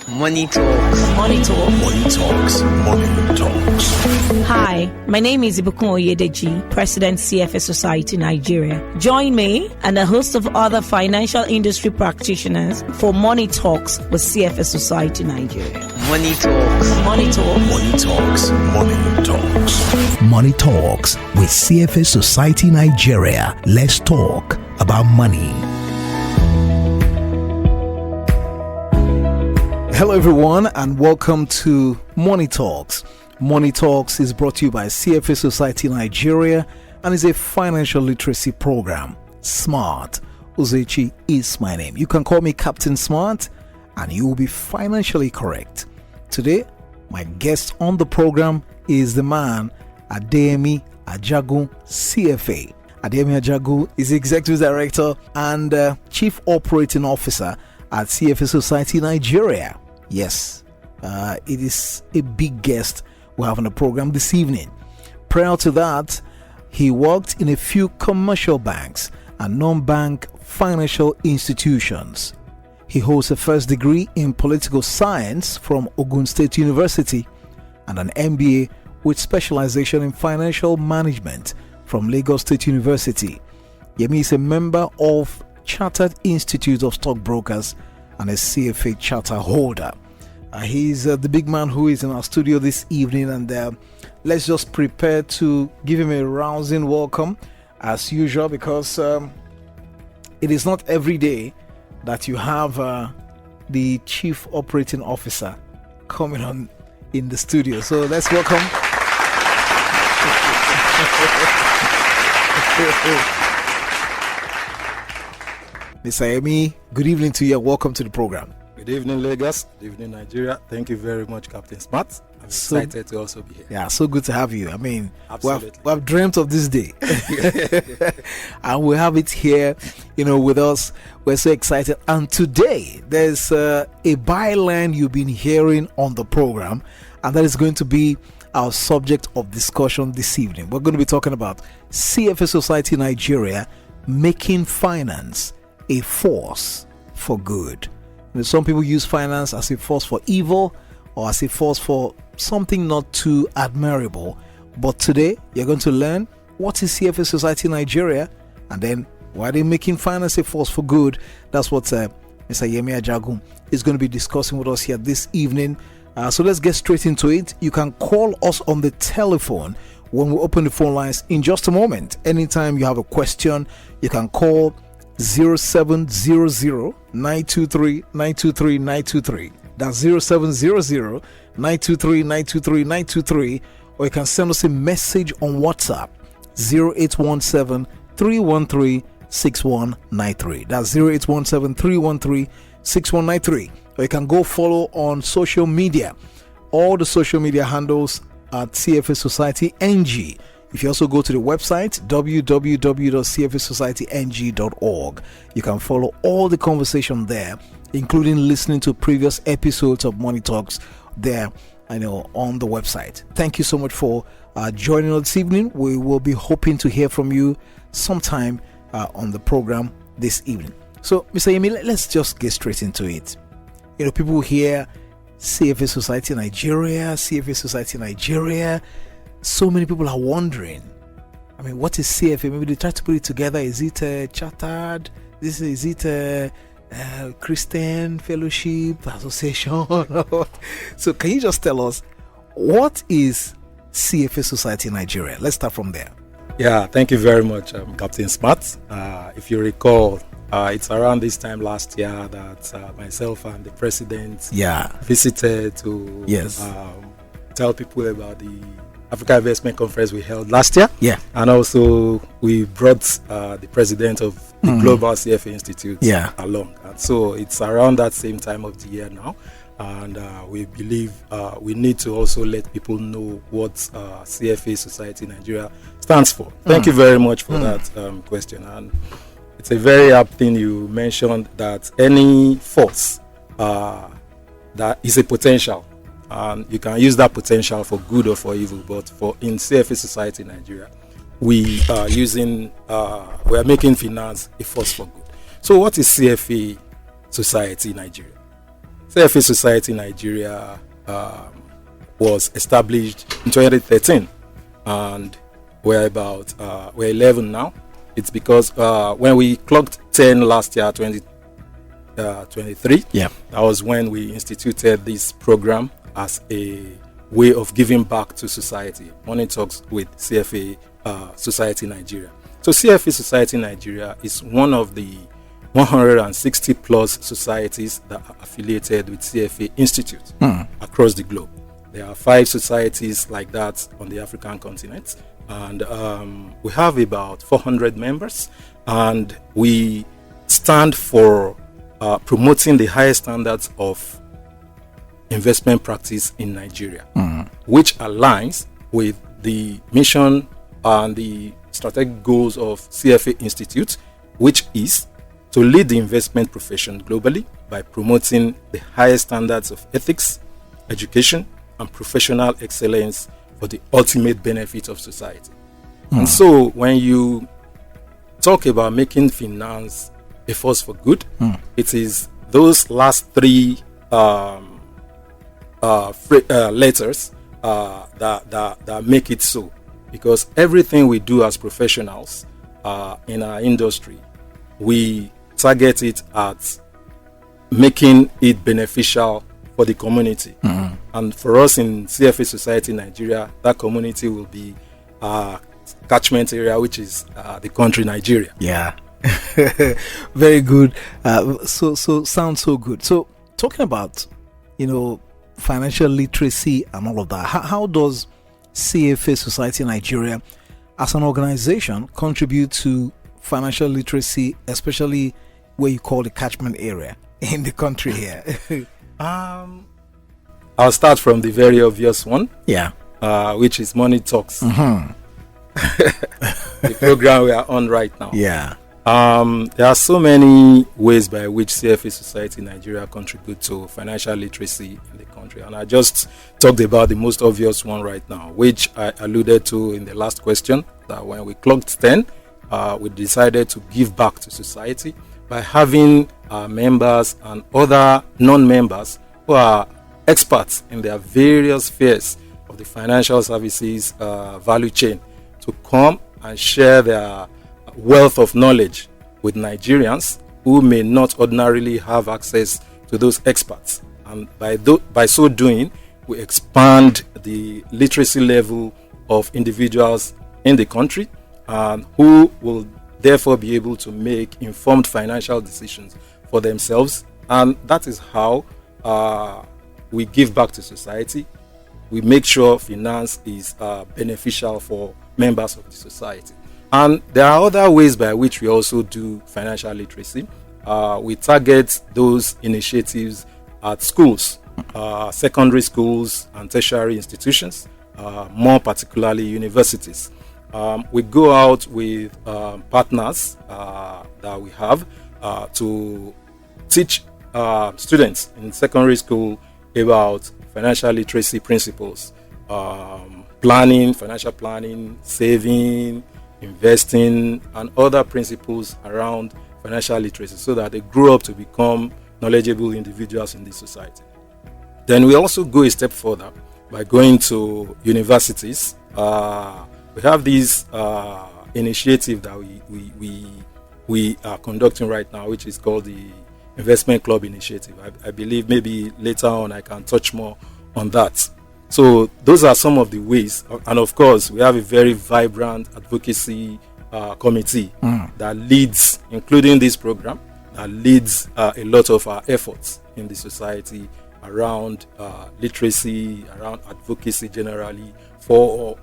Money Talks. Money Talk. Money Talks. Money Talks. Hi, my name is Ibukun Oyedeji, President CFA Society Nigeria. Join me and a host of other financial industry practitioners for Money Talks with CFA Society Nigeria. Money Talks. Money Talk. Money Talks. Money Talks. Money Talks with CFA Society Nigeria. Let's talk about money. Hello everyone and welcome to Money Talks. Money Talks is brought to you by CFA Society Nigeria and is a financial literacy program. Smart Uzechi is my name. You can call me Captain Smart and you will be financially correct. Today, my guest on the program is the man Yemi Ajagun, CFA. Yemi Ajagun is Executive Director and Chief Operating Officer at CFA Society Nigeria. Yes, it is a big guest we have on the program this evening. Prior to that, he worked in a few commercial banks and non-bank financial institutions. He holds a first degree in political science from Ogun State University and an MBA with specialization in financial management from Lagos State University. Yemi is a member of Chartered Institute of Stockbrokers and a CFA charter holder. He's the big man who is in our studio this evening, and let's just prepare to give him a rousing welcome as usual, because it is not every day that you have the Chief Operating Officer coming on in the studio. So let's welcome Mr. Yemi. Good evening to you. Welcome to the program. Good evening, Lagos. Good evening, Nigeria. Thank you very much, Captain Smart. I'm excited to also be here. Yeah, so good to have you. I mean, we have dreamt of this day. And we have it here, with us. We're so excited. And today, there's a byline you've been hearing on the program, and that is going to be our subject of discussion this evening. We're going to be talking about CFA Society Nigeria making finance a force for good. Some people use finance as a force for evil or as a force for something not too admirable. But today, you're going to learn what is CFA Society Nigeria, and then why they're making finance a force for good. That's what Mr. Yemi Ajagun is going to be discussing with us here this evening. So let's get straight into it. You can call us on the telephone when we open the phone lines in just a moment. Anytime you have a question, you can call 0700-923-923-923. That's 0700-923-923-923. Or you can send us a message on WhatsApp 0817-313-6193. That's 0817-313-6193. Or you can go follow on social media. All the social media handles at CFA Society NG. If you also go to the website www.cfasocietynг.org, you can follow all the conversation there, including listening to previous episodes of Money Talks there, on the website. Thank you so much for joining us this evening. We will be hoping to hear from you sometime on the program this evening. So, Mr. Yemi, let's just get straight into it. People hear CFA Society Nigeria, CFA Society Nigeria. So many people are wondering, what is CFA? Maybe they try to put it together. Is it chartered? Is it Christian Fellowship Association? So can you just tell us, what is CFA Society Nigeria? Let's start from there. Yeah, thank you very much, Captain Smart. If you recall, it's around this time last year that myself and the president visited to tell people about the Africa Investment Conference we held last year. Yeah. And also we brought the president of the Global CFA Institute along. And so it's around that same time of the year now. And we believe we need to also let people know what CFA Society Nigeria stands for. Thank you very much for that question. And it's a very apt thing you mentioned, that any force that is a potential. And you can use that potential for good or for evil, but in CFA Society Nigeria, we are making finance a force for good. So what is CFA Society Nigeria? CFA Society Nigeria was established in 2013, and we're 11 now. It's because when we clocked 10 last year, 2023, that was when we instituted this program as a way of giving back to society. Money Talks with CFA Society Nigeria. So CFA Society Nigeria is one of the 160 plus societies that are affiliated with CFA Institute across the globe. There are 5 societies like that on the African continent, and we have about 400 members, and we stand for promoting the highest standards of investment practice in Nigeria, which aligns with the mission and the strategic goals of CFA Institute, which is to lead the investment profession globally by promoting the highest standards of ethics, education, and professional excellence for the ultimate benefit of society. And so when you talk about making finance a force for good, it is those last 3 letters that make it so. Because everything we do as professionals in our industry, we target it at making it beneficial for the community. And for us in CFA Society Nigeria, that community will be catchment area, which is the country Nigeria. Yeah. Very good. So sounds so good. So talking about, financial literacy and all of that, how does CFA Society Nigeria as an organization contribute to financial literacy, especially where you call the catchment area in the country here? I'll start from the very obvious one, which is Money Talks, the program we are on right now. There are so many ways by which CFA Society Nigeria contribute to financial literacy in the country, and I just talked about the most obvious one right now, which I alluded to in the last question, that when we clocked 10, we decided to give back to society by having our members and other non-members who are experts in their various spheres of the financial services value chain to come and share their wealth of knowledge with Nigerians who may not ordinarily have access to those experts. And by so doing, we expand the literacy level of individuals in the country, who will therefore be able to make informed financial decisions for themselves. And that is how we give back to society. We make sure finance is beneficial for members of the society. And there are other ways by which we also do financial literacy. We target those initiatives at schools, secondary schools and tertiary institutions, more particularly universities. We go out with partners that we have to teach students in secondary school about financial literacy principles, financial planning, saving, investing, and other principles around financial literacy, so that they grow up to become knowledgeable individuals in this society. Then we also go a step further by going to universities. We have this initiative that we are conducting right now, which is called the Investment Club Initiative. I believe maybe later on I can touch more on that. So those are some of the ways, and of course we have a very vibrant advocacy committee that leads, including this program, that leads a lot of our efforts in the society around literacy, around advocacy generally for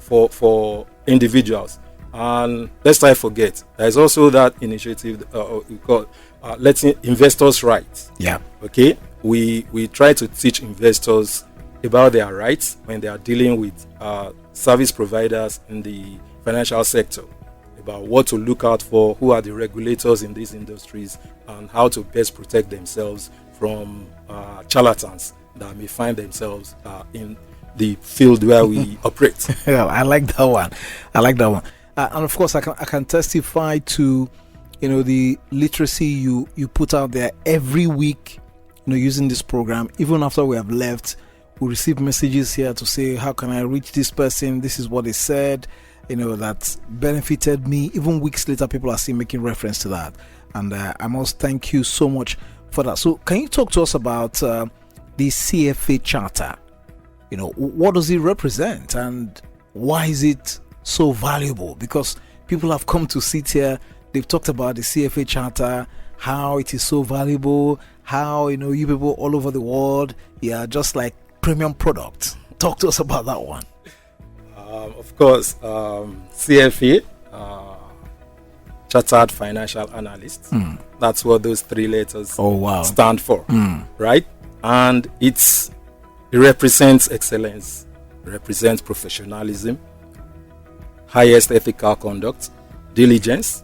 individuals. And lest I forget, there is also that initiative we call letting investors rights. Okay, we try to teach investors about their rights when they are dealing with service providers in the financial sector, about what to look out for, who are the regulators in these industries, and how to best protect themselves from charlatans that may find themselves in the field where we operate. I like that one. And of course, I can testify to the literacy you put out there every week. using this program. Even after we have left, we receive messages here to say, how can I reach this person? This is what they said, that benefited me. Even weeks later, people are still making reference to that. And I must thank you so much for that. So can you talk to us about the CFA Charter? What does it represent and why is it so valuable? Because people have come to sit here, they've talked about the CFA Charter, how it is so valuable, how, you people all over the world, just like premium products. Talk to us about that one. Of course, CFA, Chartered Financial Analyst, that's what those three letters stand for, right? And it represents excellence, represents professionalism, highest ethical conduct, diligence.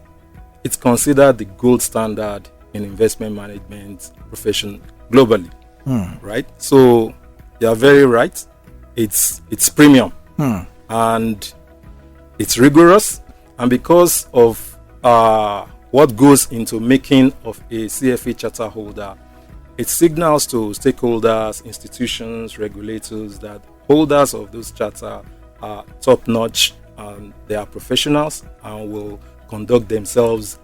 It's considered the gold standard in investment management profession globally, right? So you are very right. It's premium and it's rigorous, and because of what goes into making of a CFA charter holder, it signals to stakeholders, institutions, regulators that holders of those charter are top-notch and they are professionals and will conduct themselves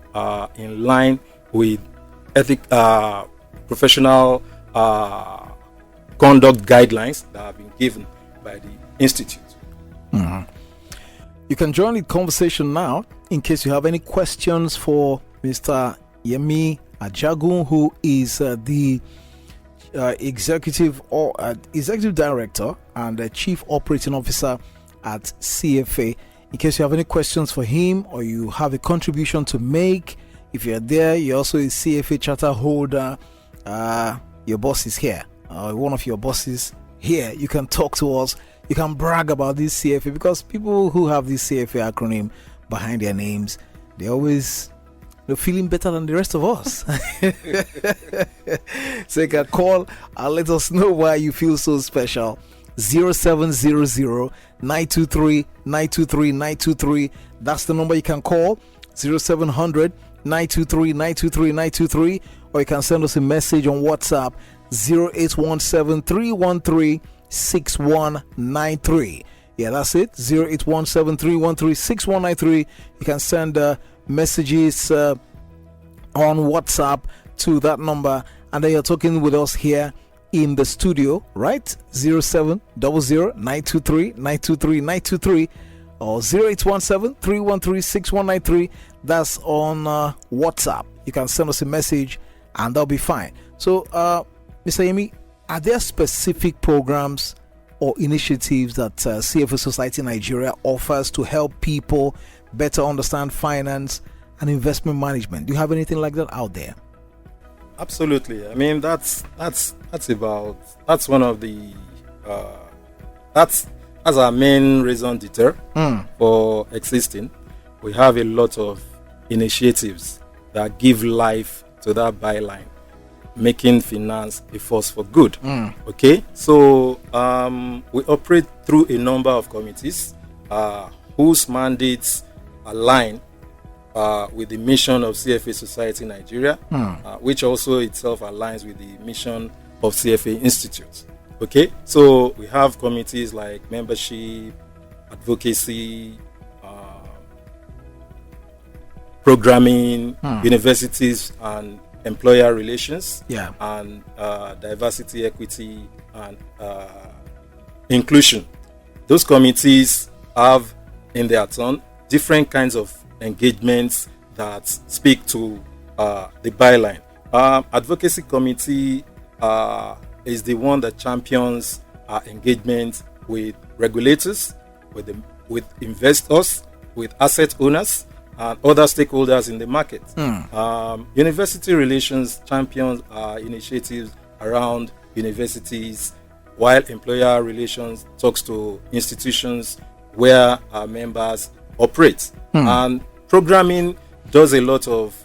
in line with professional conduct guidelines that have been given by the institute. You can join the conversation now in case you have any questions for Mr. Yemi Ajagun, who is the executive director and chief operating officer at CFA. In case you have any questions for him or you have a contribution to make, if you're there, you're also a CFA charter holder, your boss is here, one of your bosses here, you can talk to us, you can brag about this CFA, because people who have this CFA acronym behind their names, they always feeling better than the rest of us. So you can call and let us know why you feel so special. 0700-923-923-923. That's the number you can call. 0700-923-923-923. Or you can send us a message on WhatsApp. 0817-313-6193. Yeah, that's it. 0817-313-6193. You can send messages on WhatsApp to that number, and then you're talking with us here in the studio, right? 0700-923-923-923 or 0817-313-6193. That's on WhatsApp. You can send us a message and that'll be fine. So Mr. Yemi, are there specific programs or initiatives that CFA Society Nigeria offers to help people better understand finance and investment management? Do you have anything like that out there? Absolutely. I mean, that's one of the that's our main raison d'etre for existing. We have a lot of initiatives that give life to that byline, making finance a force for good. Okay, so we operate through a number of committees whose mandates align with the mission of CFA Society Nigeria, which also itself aligns with the mission of CFA Institute. Okay, so we have committees like membership, advocacy, programming, universities and employer relations, and diversity, equity, and inclusion. Those committees have, in their turn, different kinds of engagements that speak to the byline. Advocacy committee is the one that champions engagement with regulators, with investors, with asset owners, and other stakeholders in the market. University relations champions initiatives around universities, while employer relations talks to institutions where our members operate. And programming does a lot of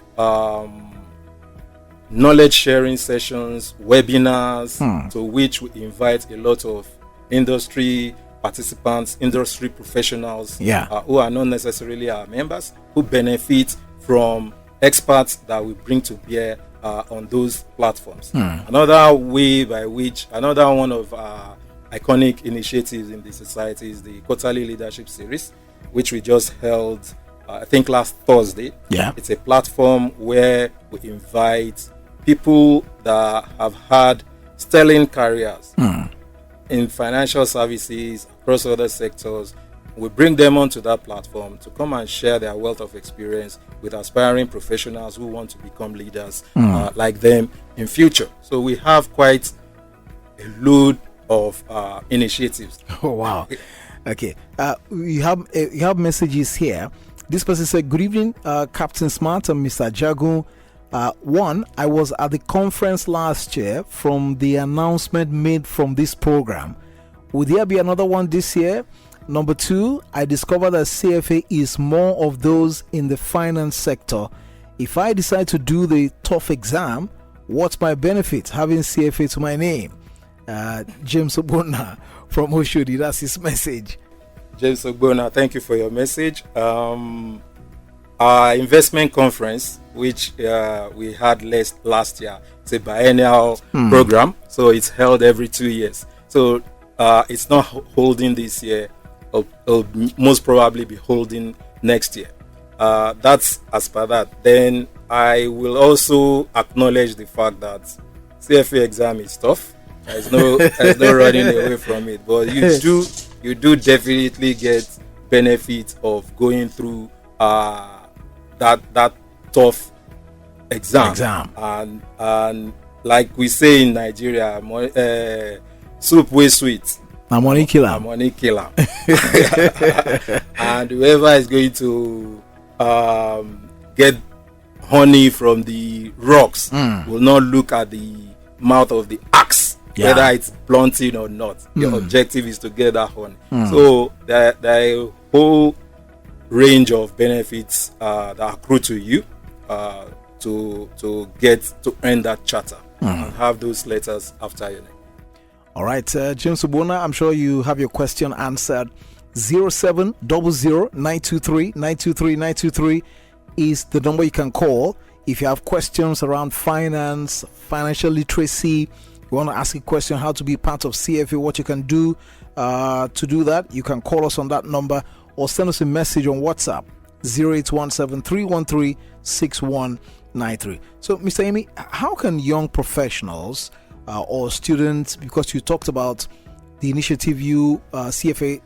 knowledge sharing sessions, webinars, to which we invite a lot of industry participants, industry professionals who are not necessarily our members, who benefit from experts that we bring to bear on those platforms. Another way by which, another one of iconic initiatives in the society is the quarterly leadership series, which we just held, I think last Thursday. Yeah. It's a platform where we invite people that have had sterling careers in financial services across other sectors. We bring them onto that platform to come and share their wealth of experience with aspiring professionals who want to become leaders like them in future. So we have quite a load of initiatives. Oh wow! Okay, you have messages here. This person said, "Good evening, Captain Smart and Mr. Ajagun. One, I was at the conference last year from the announcement made from this program. Will there be another one this year? Number two, I discovered that CFA is more of those in the finance sector. If I decide to do the tough exam, what's my benefit having CFA to my name?" James Obona from Oshodi, that's his message. James Obona, thank you for your message. Our investment conference, which we had last year, it's a biennial program, so it's held every 2 years. So it's not holding this year. It'll most probably be holding next year. That's as per that. Then I will also acknowledge the fact that CFA exam is tough. There's no running away from it. But you do definitely get benefit of going through that tough exam. And like we say in Nigeria, soup way sweet. My money killer. And whoever is going to get honey from the rocks will not look at the mouth of the axe, whether it's blunting or not. Your objective is to get that honey. So there are a whole range of benefits that accrue to you to get to earn that charter and have those letters after your name. All right, James Obona, I'm sure you have your question answered. 0700-923-923-923 is the number you can call if you have questions around finance, financial literacy. You want to ask a question how to be part of CFA, what you can do to do that. You can call us on that number or send us a message on WhatsApp 0817-313-6193. So, Mr. Yemi, how can young professionals or students, because you talked about the initiative you CFA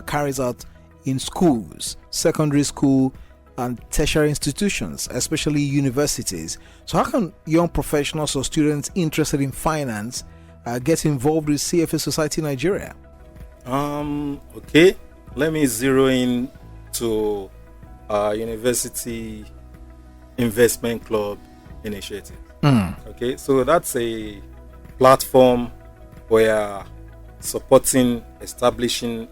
carries out in schools, secondary school and tertiary institutions, especially universities. So how can young professionals or students interested in finance get involved with CFA Society Nigeria? Okay, let me zero in to University Investment Club initiative. Okay, so that's a platform where establishing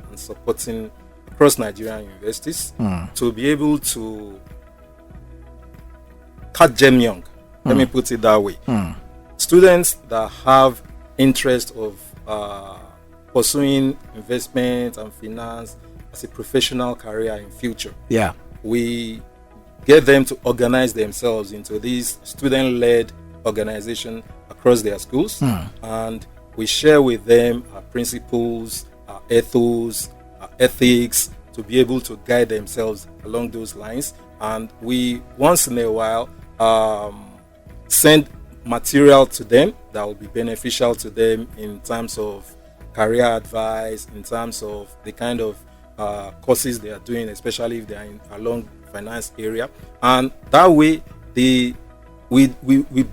and supporting across Nigerian universities to be able to catch them young. Let me put it that way. Students that have interest of pursuing investment and finance as a professional career in future. Yeah, we get them to organize themselves into these student-led organization across their schools, and we share with them our principles, our ethos, our ethics, to be able to guide themselves along those lines. And we once in a while send material to them that will be beneficial to them in terms of career advice, in terms of the kind of courses they are doing, especially if they are along finance area. And that way we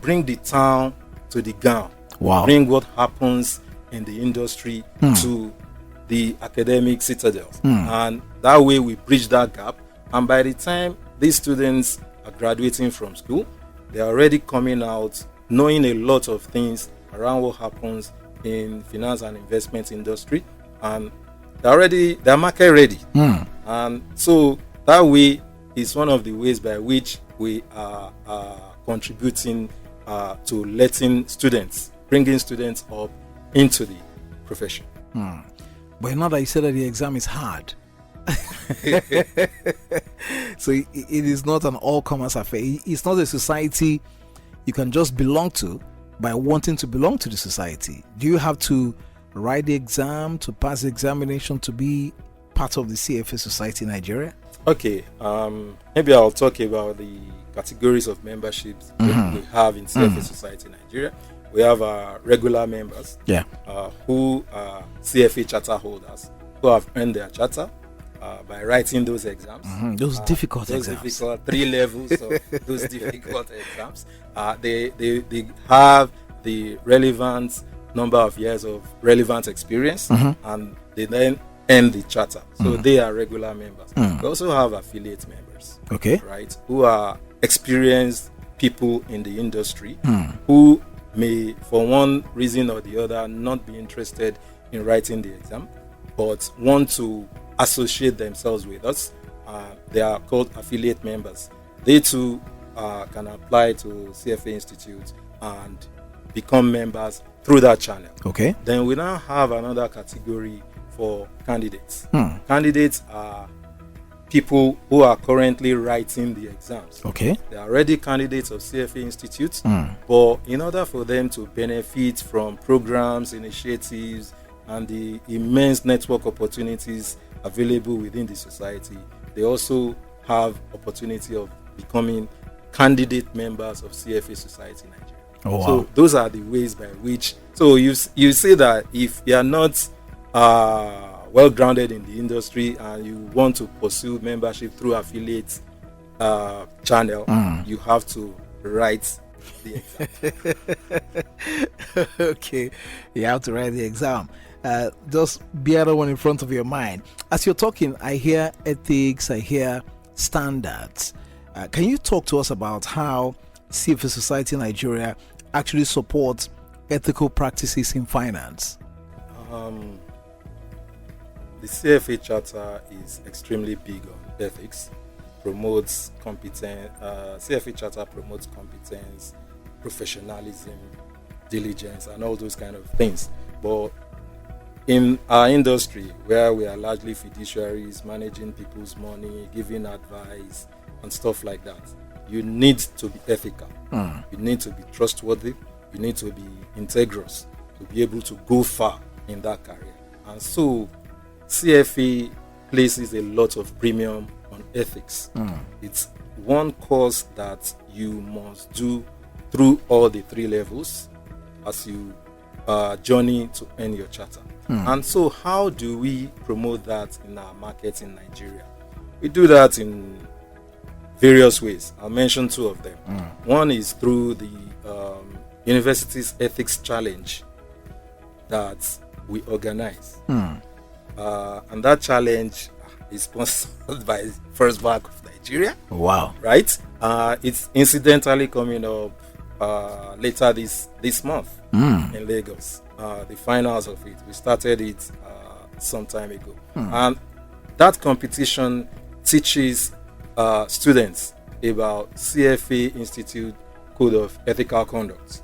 bring the town to the ground. Wow. Bring what happens in the industry to the academic citadels. And that way we bridge that gap. And by the time these students are graduating from school, they're already coming out knowing a lot of things around what happens in finance and investment industry. And they're market ready. And so that way is one of the ways by which we are contributing to bringing students up into the profession. But now that you said that the exam is hard, so it is not an all-comers affair. It's not a society you can just belong to by wanting to belong to the society? Do you have to write the exam, to pass the examination to be part of the CFA Society Nigeria? Okay, maybe I'll talk about the categories of memberships we have in CFA Society Nigeria. We have regular members who are CFA charter holders who have earned their charter by writing those exams. Those difficult those exams. Difficult 3 levels of those difficult exams. They have the relevant number of years of relevant experience, and they then earn the charter. So they are regular members. We also have affiliate members, right, who are experienced people in the industry who may, for one reason or the other, not be interested in writing the exam, but want to associate themselves with us. They are called affiliate members. They too can apply to CFA Institute and become members through that channel. Then we now have another category for candidates. Candidates are people who are currently writing the exams. They are already candidates of CFA Institute, but in order for them to benefit from programs, initiatives, and the immense network opportunities available within the society, they also have opportunity of becoming candidate members of CFA Society Nigeria. So those are the ways by which, so you say that if you are not well grounded in the industry and you want to pursue membership through affiliate channel, you have to write the exam. You have to write the exam. Just bear that one in front of your mind. As you're talking, I hear ethics, I hear standards. Can you talk to us about how CFA Society Nigeria actually supports ethical practices in finance? The CFA Charter is extremely big on ethics, promotes competence. CFA Charter promotes competence, professionalism, diligence, and all those kind of things. But in our industry, where we are largely fiduciaries, managing people's money, giving advice, and stuff like that, you need to be ethical. You need to be trustworthy. You need to be integrous to be able to go far in that career. And so CFA places a lot of premium on ethics. It's one course that you must do through all the 3 levels as you journey to earn your charter. And so how do we promote that in our market in Nigeria? We do that in various ways. I'll mention 2 of them. One is through the University's Ethics Challenge that we organize. And that challenge is sponsored by First Bank of Nigeria. Right? It's incidentally coming up later this month in Lagos. The finals of it. We started it some time ago. And that competition teaches students about CFA Institute Code of Ethical Conduct.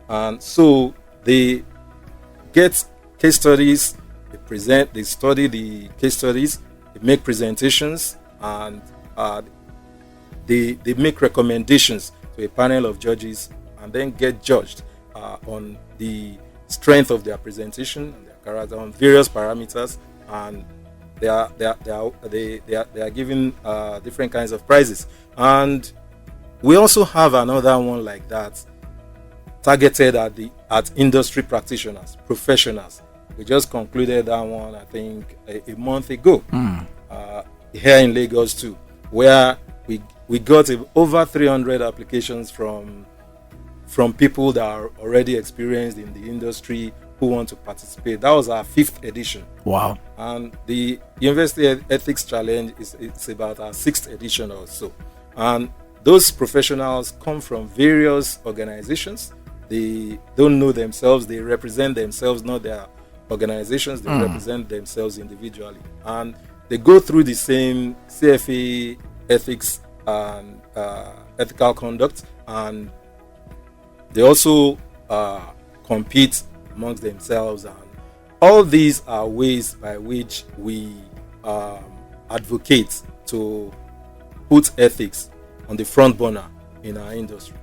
And so they get case studies, they study the case studies, they make presentations, and they make recommendations to a panel of judges, and then get judged on the strength of their presentation and their character on various parameters, and they are given different kinds of prizes. And we also have another one like that, targeted at industry practitioners, professionals. We just concluded that one, I think, a month ago, here in Lagos too, where we got over 300 applications from people that are already experienced in the industry who want to participate. That was our 5th edition. And the University Ethics Challenge it's about our 6th edition or so. And those professionals come from various organizations. They don't know themselves. They represent themselves, not their organizations. They represent themselves individually. And they go through the same CFA ethics and ethical conduct, and they also compete amongst themselves. And all these are ways by which we advocate to put ethics on the front burner in our industry.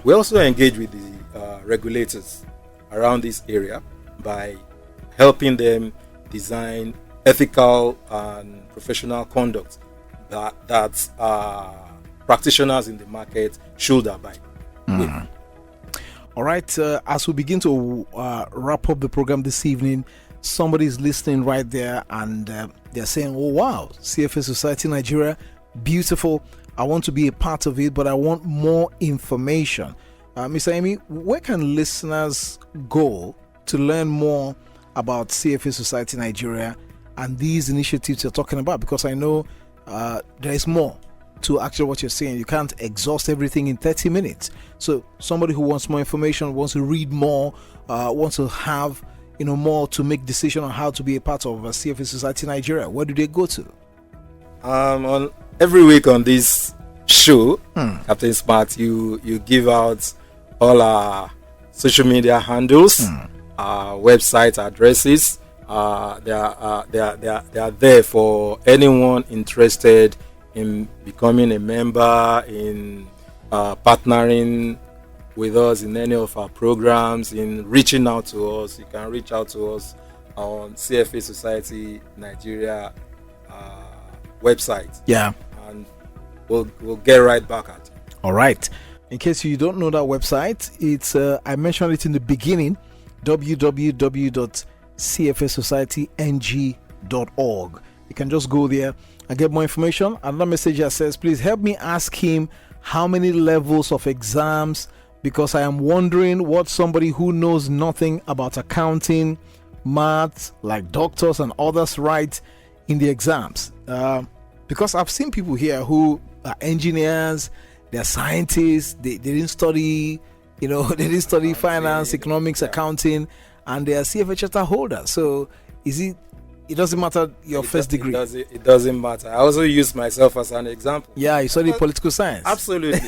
We also engage with the regulators around this area by helping them design ethical and professional conduct that practitioners in the market should abide with. All right, as we begin to wrap up the program this evening, somebody's listening right there and they're saying, oh wow, CFA Society Nigeria, beautiful. I want to be a part of it, but I want more information. Mr. Yemi, where can listeners go to learn more about CFA Society Nigeria and these initiatives you're talking about? Because I know there is more to actually what you're saying. You can't exhaust everything in 30 minutes. So somebody who wants more information, wants to read more, wants to have more to make decision on how to be a part of CFA Society Nigeria, where do they go to? On every week on this show, Captain Smart, you give out all our social media handles, website addresses. They are there for anyone interested in becoming a member, in partnering with us in any of our programs, in reaching out to us. You can reach out to us on CFA Society Nigeria website. Yeah. And we'll get right back at you. All right. In case you don't know that website, it's I mentioned it in the beginning, www.cfasocietyng.org. You can just go there and get more information. Another message that says, please help me ask him how many levels of exams, because I am wondering what somebody who knows nothing about accounting, maths, like doctors and others write in the exams. Because I've seen people here who are engineers, they're scientists, they didn't study, they didn't study finance, economics, accounting, and they are CFA charter holders. So it doesn't matter your first degree. It doesn't matter. I also use myself as an example. Yeah, you studied political science. Absolutely.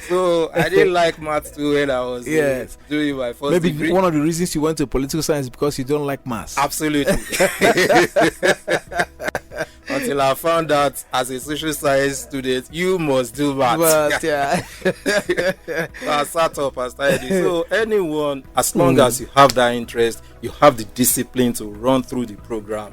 So I didn't like maths too when I was doing my first degree. Maybe one of the reasons you went to political science is because you don't like maths. Absolutely. Until I found out as a social science student, you must do maths. But, yeah. So I sat up and started it. So anyone, as long as you have that interest, you have the discipline to run through the program,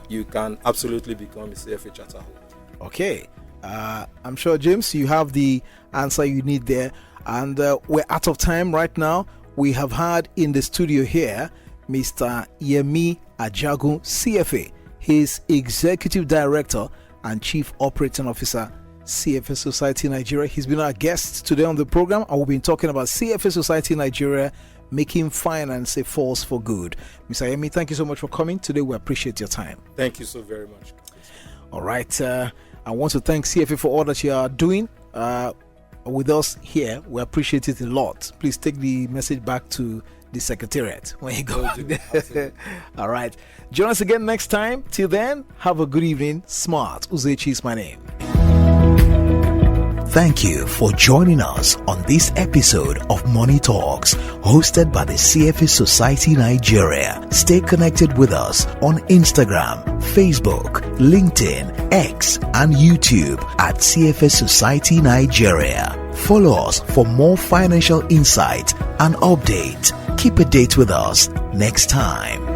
you can absolutely become a CFA charter holder. Okay. I'm sure, James, you have the answer you need there. And we're out of time right now. We have had in the studio here Mr. Yemi Ajagun, CFA. He's Executive Director and Chief Operating Officer, CFA Society Nigeria. He's been our guest today on the program, and we've been talking about CFA Society Nigeria making finance a force for good. Mr. Yemi, thank you so much for coming today. We appreciate your time. Thank you so very much. All right. I want to thank CFA for all that you are doing with us here. We appreciate it a lot. Please take the message back to the secretariat when you go. All right. Join us again next time. Till then, have a good evening. Smart Uzechi is my name. Thank you for joining us on this episode of Money Talks, hosted by the CFA Society Nigeria. Stay connected with us on Instagram, Facebook, LinkedIn, X, and YouTube at CFA Society Nigeria. Follow us for more financial insight and updates. Keep a date with us next time.